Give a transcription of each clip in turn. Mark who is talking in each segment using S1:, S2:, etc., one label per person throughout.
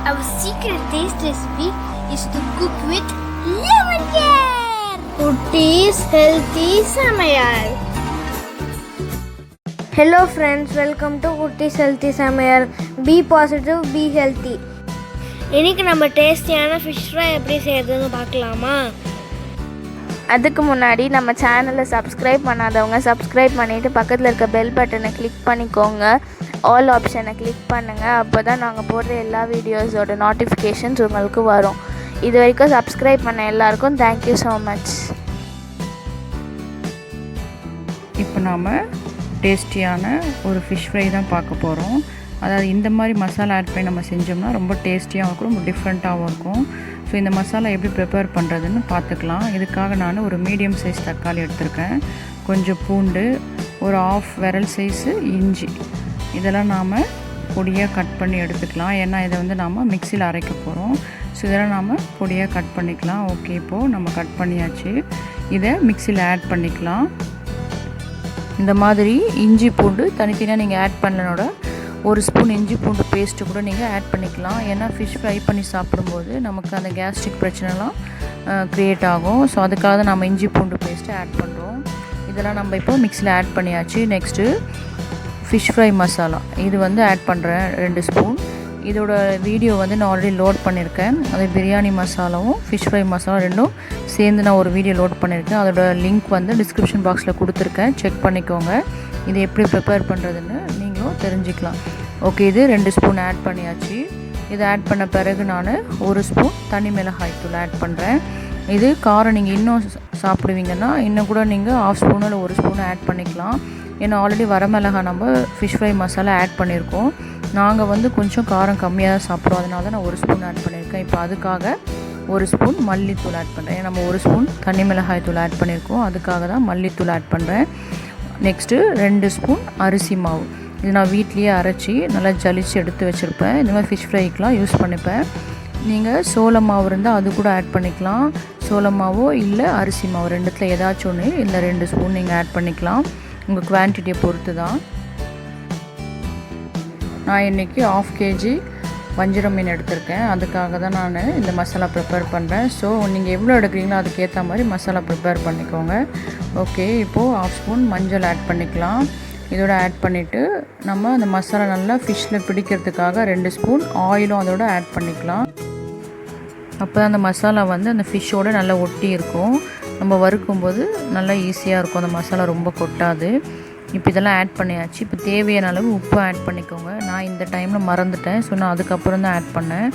S1: Our secret taste recipe is to cook with lemon care. Kutties healthy Samayal. Hello friends, welcome to Kutties healthy Samayal. Be positive, be healthy. இன்னைக்கு நம்ம டேஸ்டியான fish fry எப்படி செய்யறதுன்னு பார்க்கலாமா?
S2: அதுக்கு முன்னாடி நம்ம சேனலை சப்ஸ்கிரைப் பண்ணாதவங்க சப்ஸ்கிரைப் பண்ணிவிட்டு பக்கத்தில் இருக்க பெல் பட்டனை கிளிக் பண்ணிக்கோங்க. ஆல் ஆப்ஷனை கிளிக் பண்ணுங்கள். அப்போ தான் நாங்கள் போடுற எல்லா வீடியோஸோட நோட்டிஃபிகேஷன்ஸ் உங்களுக்கு வரும். இது வரைக்கும் சப்ஸ்கிரைப் பண்ண எல்லாருக்கும் தேங்க்யூ ஸோ மச்.
S3: இப்போ நாம் டேஸ்டியான ஒரு ஃபிஷ் ஃப்ரை தான் பார்க்க போகிறோம். அதாவது இந்த மாதிரி மசாலா ஆட் பண்ணி நம்ம செஞ்சோம்னா ரொம்ப டேஸ்டியாகவும் இருக்கும், ரொம்ப டிஃப்ரெண்ட்டாகவும் இருக்கும். ஸோ இந்த மசாலா எப்படி ப்ரிப்பேர் பண்ணுறதுன்னு பார்த்துக்கலாம். இதுக்காக நான் ஒரு மீடியம் சைஸ் தக்காளி எடுத்திருக்கேன், கொஞ்சம் பூண்டு, ஒரு ஆஃப் விரல் சைஸு இஞ்சி, இதெல்லாம் நாம் பொடியாக கட் பண்ணி எடுத்துக்கலாம். ஏன்னா இதை வந்து நாம் மிக்சியில் அரைக்க போகிறோம். ஸோ இதெல்லாம் நாம் பொடியாக கட் பண்ணிக்கலாம். ஓகே, இப்போது நம்ம கட் பண்ணியாச்சு. இதை மிக்சியில் ஆட் பண்ணிக்கலாம். இந்த மாதிரி இஞ்சி பூண்டு தனித்தனியாக நீங்கள் ஆட் பண்ணனோட ஒரு ஸ்பூன் இஞ்சி பூண்டு பேஸ்ட்டு கூட நீங்கள் ஆட் பண்ணிக்கலாம். ஏன்னா ஃபிஷ் ஃப்ரை பண்ணி சாப்பிடும்போது நமக்கு அந்த கேஸ்ட்ரிக் பிரச்சனைலாம் க்ரியேட் ஆகும். ஸோ அதுக்காக தான் நம்ம இஞ்சி பூண்டு பேஸ்ட்டு ஆட் பண்ணுறோம். இதெல்லாம் நம்ம இப்போ மிக்ஸியில் ஆட் பண்ணியாச்சு. நெக்ஸ்ட்டு ஃபிஷ் ஃப்ரை மசாலா இது வந்து ஆட் பண்ணுறேன் 2 ஸ்பூன். இதோட வீடியோ வந்து நான் ஆல்ரெடி லோட் பண்ணியிருக்கேன். அது பிரியாணி மசாலாவும் ஃபிஷ் ஃப்ரை மசாலா ரெண்டும் சேர்ந்து நான் ஒரு வீடியோ லோட் பண்ணியிருக்கேன். அதோட லிங்க் வந்து டிஸ்கிரிப்ஷன் பாக்ஸில் கொடுத்துருக்கேன், செக் பண்ணிக்கோங்க. இது எப்படி ப்ரிப்பேர் பண்ணுறதுன்னு நீங்களும் தெரிஞ்சுக்கலாம். ஓகே, இது 2 ஸ்பூன் ஆட் பண்ணியாச்சு. இது ஆட் பண்ண பிறகு நான் 1 ஸ்பூன் தனி மிளகாய் தூள் ஆட் பண்ணுறேன். இது காரம் நீங்கள் இன்னும் சாப்பிடுவீங்கன்னா இன்னும் கூட நீங்கள் 1/2 ஸ்பூனு இல்லை 1 ஸ்பூன் ஆட் பண்ணிக்கலாம். ஏன்னா ஆல்ரெடி வரமிளகாய் நம்ம ஃபிஷ் ஃப்ரை மசாலா ஆட் பண்ணியிருக்கோம். நாங்கள் வந்து கொஞ்சம் காரம் கம்மியாக தான் சாப்பிடுவோம், அதனால தான் நான் 1 ஸ்பூன் ஆட் பண்ணியிருக்கேன். இப்போ அதுக்காக 1 ஸ்பூன் மல்லித்தூள் ஆட் பண்ணுறேன். நம்ம 1 ஸ்பூன் தனி மிளகாய் தூள் ஆட் பண்ணியிருக்கோம், அதுக்காக தான் மல்லித்தூள் ஆட் பண்ணுறேன். நெக்ஸ்ட்டு 2 ஸ்பூன் அரிசி மாவு. இது நான் வீட்லேயே அரைச்சி நல்லா ஜலிச்சு எடுத்து வச்சுருப்பேன். இந்த மாதிரி ஃபிஷ் ஃப்ரைக்கெலாம் யூஸ் பண்ணிப்பேன். நீங்கள் சோள மாவு இருந்தால் அது கூட ஆட் பண்ணிக்கலாம். சோள மாவோ இல்லை அரிசி மாவு ரெண்டுத்தில் ஏதாச்சும் ஒன்று இல்லை 2 ஸ்பூன் நீங்கள் ஆட் பண்ணிக்கலாம். உங்கள் குவான்டிட்டியை பொறுத்து தான். நான் இன்றைக்கி 1/2 kg வஞ்சிரம் மீன் எடுத்திருக்கேன். அதுக்காக தான் நான் இந்த மசாலா ப்ரிப்பேர் பண்ணுறேன். ஸோ நீங்கள் எவ்வளோ எடுக்கிறீங்களோ அதுக்கேற்ற மாதிரி மசாலா ப்ரிப்பேர் பண்ணிக்கோங்க. ஓகே, இப்போது 1/2 ஸ்பூன் மஞ்சள் ஆட் பண்ணிக்கலாம். இதோட ஆட் பண்ணிவிட்டு நம்ம அந்த மசாலா நல்லா ஃபிஷ்ஷில் பிடிக்கிறதுக்காக 2 ஸ்பூன் ஆயிலும் அதோட ஆட் பண்ணிக்கலாம். அப்போ தான் அந்த மசாலா வந்து அந்த ஃபிஷ்ஷோடு நல்லா ஒட்டி இருக்கும். நம்ம வறுக்கும்போது நல்லா ஈஸியாக இருக்கும், அந்த மசாலா ரொம்ப கொட்டாது. இப்போ இதெல்லாம் ஆட் பண்ணியாச்சு. இப்போ தேவையான அளவு உப்பு ஆட் பண்ணிக்கோங்க. நான் இந்த டைமில் மறந்துட்டேன், ஸோ நான் அதுக்கப்புறம் தான் ஆட் பண்ணேன்.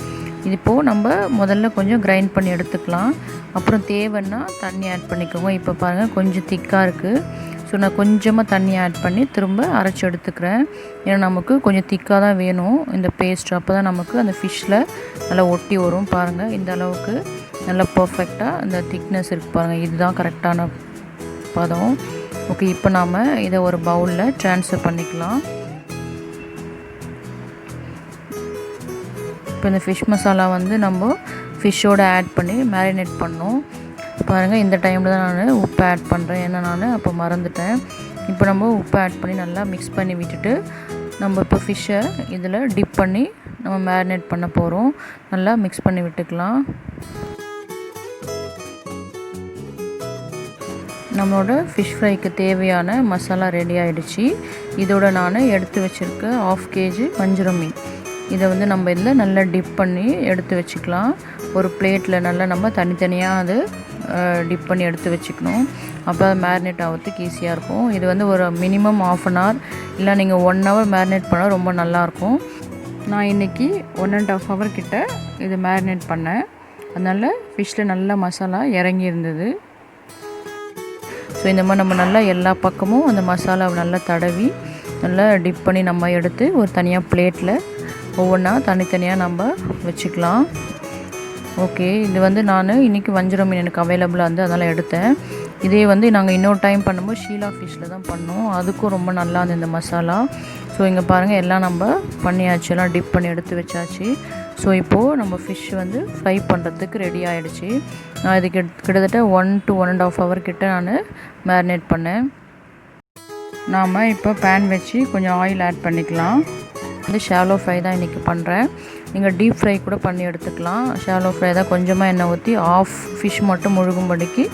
S3: இது இப்போது நம்ம முதல்ல கொஞ்சம் கிரைண்ட் பண்ணி எடுத்துக்கலாம். அப்புறம் தேவைன்னா தண்ணி ஆட் பண்ணிக்கோங்க. இப்போ பாருங்கள் கொஞ்சம் திக்காக இருக்குது. ஸோ நான் கொஞ்சமாக தண்ணி ஆட் பண்ணி திரும்ப அரைச்சி எடுத்துக்கிறேன். ஏன்னா நமக்கு கொஞ்சம் திக்காக தான் வேணும் இந்த பேஸ்ட். அப்போ தான் நமக்கு அந்த ஃபிஷ்ஷில் நல்லா ஒட்டி வரும். பாருங்கள் இந்த அளவுக்கு நல்லா பர்ஃபெக்டாக அந்த திக்னஸ் இருக்குது பாருங்கள். இதுதான் கரெக்டான பதம். ஓகே, இப்போ நாம் இதை ஒரு பவுலில் ட்ரான்ஸ்ஃபர் பண்ணிக்கலாம். இப்போ இந்த ஃபிஷ் மசாலா வந்து நம்ம ஃபிஷ்ஷோடு ஆட் பண்ணி மேரினேட் பண்ணோம். பாருங்கள் இந்த டைமில் தான் நான் உப்பு ஆட் பண்ணுறேன், ஏன்னா நான் அப்போ மறந்துட்டேன். இப்போ நம்ம உப்பு ஆட் பண்ணி நல்லா மிக்ஸ் பண்ணி விட்டுட்டு நம்ம இப்போ ஃபிஷ்ஷை இதில் டிப் பண்ணி நம்ம மேரினேட் பண்ண போகிறோம். நல்லா மிக்ஸ் பண்ணி விட்டுக்கலாம். நம்மளோட ஃபிஷ் ஃப்ரைக்கு தேவையான மசாலா ரெடி ஆகிடுச்சு. இதோட நான் எடுத்து வச்சுருக்க 1/2 kg வஞ்சிரம் மீன், இதை வந்து நம்ம இதில் நல்லா டிப் பண்ணி எடுத்து வச்சுக்கலாம். ஒரு பிளேட்டில் நல்லா நம்ம தனித்தனியாக அது டிப் பண்ணி எடுத்து வச்சுக்கணும். அப்போ அது மேரினேட் ஆகிறதுக்கு ஈஸியாக இருக்கும். இது வந்து ஒரு மினிமம் 1/2 hour இல்லை நீங்கள் 1 hour மேரினேட் பண்ணால் ரொம்ப நல்லாயிருக்கும். நான் இன்றைக்கி 1.5 hour கிட்ட இது மேரினேட் பண்ணேன். அதனால் ஃபிஷ்ஷில் நல்லா மசாலா இறங்கி இருந்தது. ஸோ இந்த மாதிரி நம்ம நல்லா எல்லா பக்கமும் அந்த மசாலாவை நல்லா தடவி நல்லா டிப் பண்ணி நம்ம எடுத்து ஒரு தனியாக பிளேட்டில் ஒவ்வொன்றா தனித்தனியாக நம்ம வச்சுக்கலாம். ஓகே, இது வந்து நான் இன்றைக்கி வஞ்சிரம் மீன் எனக்கு அவைலபிளாக இருந்து அதனால் எடுத்தேன். இதே வந்து நாங்கள் இன்னொரு டைம் பண்ணும்போது ஷீலா ஃபிஷ்ஷில் தான் பண்ணோம், அதுக்கும் ரொம்ப நல்லா இருந்தது இந்த மசாலா. ஸோ இங்கே பாருங்கள் எல்லாம் நம்ம பண்ணியாச்சு, எல்லாம் டிப் பண்ணி எடுத்து வச்சாச்சு. ஸோ இப்போது நம்ம ஃபிஷ் வந்து ஃப்ரை பண்ணுறதுக்கு ரெடி ஆகிடுச்சு. நான் இதுக்கு கிட்டத்தட்ட 1 to 1.5 hour கிட்ட நான் மேரினேட் பண்ணேன். நாம் இப்போ பேன் வச்சு கொஞ்சம் ஆயில் ஆட் பண்ணிக்கலாம். வந்து ஷாலோ ஃப்ரை தான் இன்றைக்கி பண்ணுறேன். நீங்கள் டீப் ஃப்ரை கூட பண்ணி எடுத்துக்கலாம். ஷாலோ ஃப்ரை தான் கொஞ்சமாக எண்ணெய் ஊற்றி ஆஃப் ஃபிஷ் மட்டும் முழுகும்படிக்கு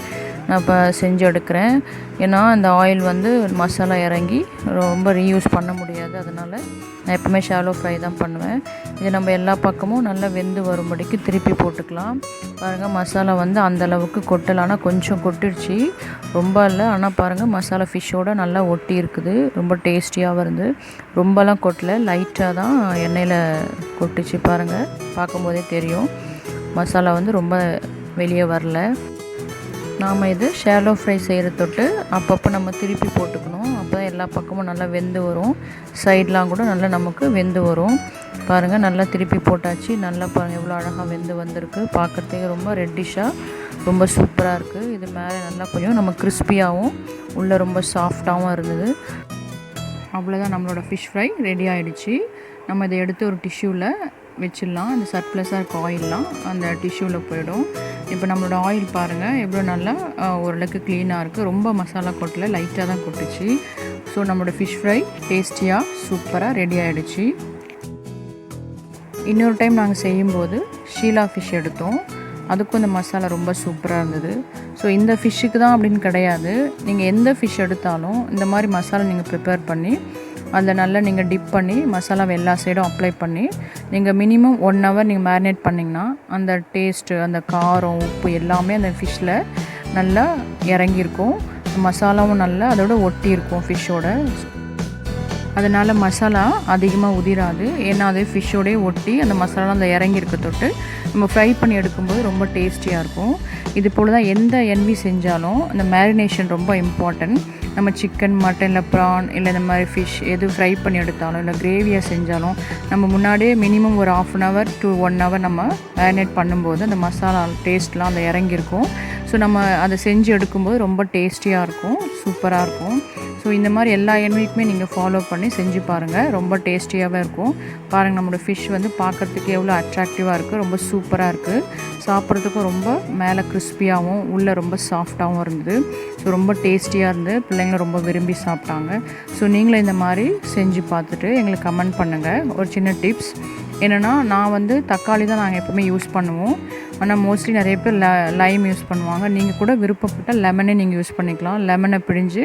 S3: நான் இப்போ செஞ்சு எடுக்கிறேன். ஏன்னா அந்த ஆயில் வந்து மசாலா இறங்கி ரொம்ப ரீயூஸ் பண்ண முடியாது. அதனால் நான் எப்போவுமே ஷாலோ ஃப்ரை தான் பண்ணுவேன். இது நம்ம எல்லா பக்கமும் நல்லா வெந்து வரும்படிக்கு திருப்பி போட்டுக்கலாம். பாருங்கள் மசாலா வந்து அந்தளவுக்கு கொட்டலை, ஆனால் கொஞ்சம் கொட்டிடுச்சு, ரொம்ப இல்லை. ஆனால் பாருங்கள் மசாலா ஃபிஷ்ஷோடு நல்லா ஒட்டி இருக்குது, ரொம்ப டேஸ்டியாக வருது. ரொம்பலாம் கொட்டலை, லைட்டாக தான் எண்ணெயில் கொட்டிச்சு. பாருங்கள் பார்க்கும்போதே தெரியும் மசாலா வந்து ரொம்ப வெளியே வரல. நாம் இது ஷாலோ ஃப்ரை செய்கிற தொட்டு அப்பப்போ நம்ம திருப்பி போட்டுக்கணும். அப்போ தான் எல்லா பக்கமும் நல்லா வெந்து வரும், சைட்லாம் கூட நல்லா நமக்கு வெந்து வரும். பாருங்கள் நல்லா திருப்பி போட்டாச்சு. நல்லா பாருங்கள் எவ்வளோ அழகாக வெந்து வந்திருக்கு. பார்க்குறதுக்கு ரொம்ப ரெட்டிஷாக ரொம்ப சூப்பராக இருக்குது. இது மேலே நல்லா கொஞ்சம் நம்ம கிறிஸ்பியாகவும் உள்ளே ரொம்ப சாஃப்டாகவும் இருந்தது. அவ்வளோதான், நம்மளோட ஃபிஷ் ஃப்ரை ரெடி ஆகிடுச்சு. நம்ம இதை எடுத்து ஒரு டிஷ்யூவில் வச்சிடலாம். அந்த சர்ப்ளஸாக இருக்க ஆயிலெலாம் அந்த டிஷ்யூவில் போயிடும். இப்போ நம்மளோட ஆயில் பாருங்கள் எவ்வளோ நல்லா ஓரளவுக்கு க்ளீனாக இருக்குது, ரொம்ப மசாலா கொட்டல, லைட்டாக தான் கொட்டுச்சு. ஸோ நம்மளோட ஃபிஷ் ஃப்ரை டேஸ்டியாக சூப்பராக ரெடி ஆகிடுச்சு. இன்னொரு டைம் நாங்கள் செய்யும்போது ஷீலா ஃபிஷ் எடுத்தோம், அதுக்கும் இந்த மசாலா ரொம்ப சூப்பராக இருந்தது. ஸோ இந்த ஃபிஷ்ஷுக்கு தான் அப்படின்னு கிடையாது, நீங்கள் எந்த ஃபிஷ் எடுத்தாலும் இந்த மாதிரி மசாலா நீங்கள் ப்ரிப்பேர் பண்ணி அதில் நல்லா நீங்கள் டிப் பண்ணி மசாலாவை எல்லா சைடும் அப்ளை பண்ணி நீங்கள் மினிமம் 1 hour நீங்கள் மேரினேட் பண்ணிங்கன்னா அந்த டேஸ்ட்டு, அந்த காரம், உப்பு எல்லாமே அந்த ஃபிஷ்ஷில் நல்லா இறங்கியிருக்கும். மசாலாவும் நல்லா அதோட ஒட்டி இருக்கும் ஃபிஷ்ஷோட. அதனால் மசாலா அதிகமாக உதிராது, ஏன்னா அது ஃபிஷ்ஷோடய ஒட்டி அந்த மசாலா அந்த இறங்கியிருக்க தொட்டு நம்ம ஃப்ரை பண்ணி எடுக்கும்போது ரொம்ப டேஸ்டியாக இருக்கும். இது போல் தான் எந்த என்வி செஞ்சாலும் அந்த மேரினேஷன் ரொம்ப இம்பார்ட்டன்ட். நம்ம சிக்கன், மட்டன், இல்லை ப்ரான், இல்லை இந்த மாதிரி ஃபிஷ் எது ஃப்ரை பண்ணி எடுத்தாலும் இல்லை கிரேவியாக செஞ்சாலும் நம்ம முன்னாடியே மினிமம் ஒரு 1/2 hour to 1 hour நம்ம மேரினேட் பண்ணும்போது அந்த மசாலா டேஸ்ட்லாம் அந்த இறங்கியிருக்கும். ஸோ நம்ம அதை செஞ்சு எடுக்கும்போது ரொம்ப டேஸ்டியாக இருக்கும், சூப்பராக இருக்கும். ஸோ இந்த மாதிரி எல்லா எண்ணெய்க்குமே நீங்கள் ஃபாலோ பண்ணி செஞ்சு பாருங்கள், ரொம்ப டேஸ்டியாகவே இருக்கும். பாருங்கள் நம்மளோட ஃபிஷ் வந்து பார்க்குறதுக்கு எவ்வளோ அட்ராக்டிவாக இருக்குது, ரொம்ப சூப்பராக இருக்குது. சாப்பிட்றதுக்கும் ரொம்ப மேலே கிறிஸ்பியாகவும் உள்ளே ரொம்ப சாஃப்டாகவும் இருந்தது. ஸோ ரொம்ப டேஸ்டியாக இருந்து பிள்ளைங்களும் ரொம்ப விரும்பி சாப்பிட்டாங்க. ஸோ நீங்களும் இந்த மாதிரி செஞ்சு பார்த்துட்டு எங்களுக்கு கமெண்ட் பண்ணுங்கள். ஒரு சின்ன டிப்ஸ் என்னென்னா, நான் வந்து தக்காளி தான் நாங்கள் எப்போவுமே யூஸ் பண்ணுவோம், ஆனால் மோஸ்ட்லி நிறைய பேர் லைம் யூஸ் பண்ணுவாங்க. நீங்கள் கூட விருப்பப்பட்டால் லெமனே நீங்கள் யூஸ் பண்ணிக்கலாம். லெமனை பிழிஞ்சு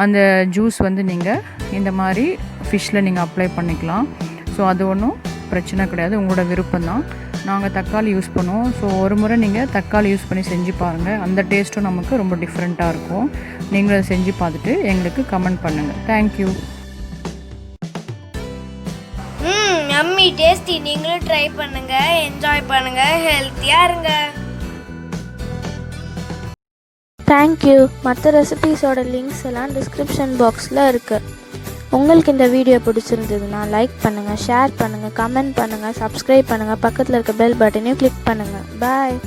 S3: அந்த ஜூஸ் வந்து நீங்கள் இந்த மாதிரி ஃபிஷ்ஷில் நீங்கள் அப்ளை பண்ணிக்கலாம். ஸோ அது ஒன்றும் பிரச்சனை கிடையாது, உங்களோட விருப்பம்தான். நாங்கள் தக்காளி யூஸ் பண்ணுவோம். ஸோ ஒரு முறை நீங்கள் தக்காளி யூஸ் பண்ணி செஞ்சு பாருங்கள், அந்த டேஸ்ட்டும் நமக்கு ரொம்ப டிஃப்ரெண்ட்டாக இருக்கும். நீங்களும் அதை செஞ்சு பார்த்துட்டு எங்களுக்கு கமெண்ட் பண்ணுங்கள். தேங்க்யூ.
S1: யம்மி டேஸ்டி, நீங்களும் ட்ரை பண்ணுங்கள், என்ஜாய் பண்ணுங்கள், ஹெல்த்தியாக இருங்க.
S2: தேங்க்யூ. மற்ற ரெசிபீஸோட லிங்க்ஸ் எல்லாம் டிஸ்கிரிப்ஷன் பாக்ஸில் இருக்குது. உங்களுக்கு இந்த வீடியோ பிடிச்சிருந்ததுன்னா லைக் பண்ணுங்கள், ஷேர் பண்ணுங்கள், கமெண்ட் பண்ணுங்கள், சப்ஸ்கிரைப் பண்ணுங்கள், பக்கத்தில் இருக்க பெல் பட்டனையும் கிளிக் பண்ணுங்கள். பாய்.